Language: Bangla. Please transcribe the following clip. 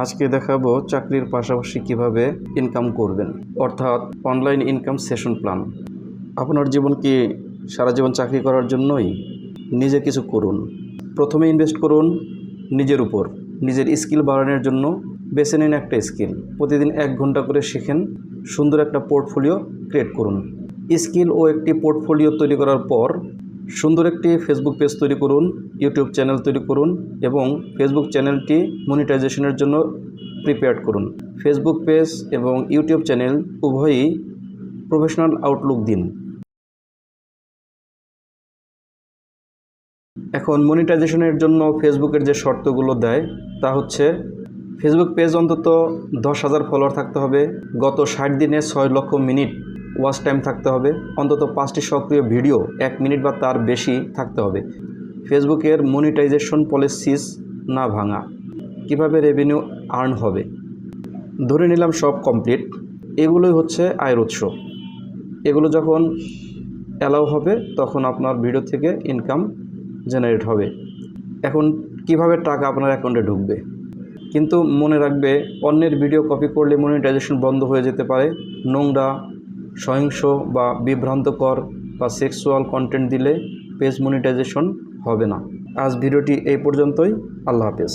আজকে দেখাবো চাকরির পাশাপাশি কিভাবে ইনকাম করবেন, অর্থাৎ অনলাইন ইনকাম সেশন প্ল্যান। আপনার জীবন কি সারা জীবন চাকরি করার জন্যই? নিজে কিছু করুন। প্রথমে ইনভেস্ট করুন নিজের উপর, নিজের স্কিল বাড়ানোর জন্য। বেছে নিন একটা স্কিল, প্রতিদিন 1 ঘন্টা করে শিখেন। সুন্দর একটা পোর্টফোলিও ক্রিয়েট করুন। স্কিল ও একটি পোর্টফোলিও তৈরি করার পর সুন্দর একটি ফেসবুক পেজ তৈরি করুন, ইউটিউব চ্যানেল তৈরি করুন এবং ফেসবুক চ্যানেলটি মনিটাইজেশনের জন্য প্রিপেয়ার করুন। ফেসবুক পেজ এবং ইউটিউব চ্যানেল উভয়ই প্রফেশনাল আউটলুক দিন। এখন মনিটাইজেশনের জন্য ফেসবুকের যে শর্তগুলো দেয় তা হচ্ছে, ফেসবুক পেজ অন্তত 10,000 ফলোয়ার থাকতে হবে, গত 60 দিনে 6 লক্ষ মিনিট ওয়াচ টাইম থাকতে হবে, অন্তত 5টি সক্রিয় ভিডিও 1 মিনিট বা তার বেশি থাকতে হবে, ফেসবুকের মনিটাইজেশন পলিসিস না ভাঙা। কিভাবে রেভিনিউ আর্ন হবে, ধরে নিলাম সব কমপ্লিট। এগুলোই হচ্ছে আয়ের উৎস। এগুলো যখন অ্যালাউ হবে তখন আপনার ভিডিও থেকে ইনকাম জেনারেট হবে। এখন কিভাবে টাকা আপনার অ্যাকাউন্টে ঢুকবে, কিন্তু মনে রাখবে, অন্যের ভিডিও কপি করলে মনিটাইজেশন বন্ধ হয়ে যেতে পারে। নোংরা, সহিংস বা বিভ্রান্তকর বা সেক্সুয়াল কন্টেন্ট দিলে পেজ মনিটাইজেশন হবে না। আজ ভিডিওটি এই পর্যন্তই। আল্লাহ হাফেজ।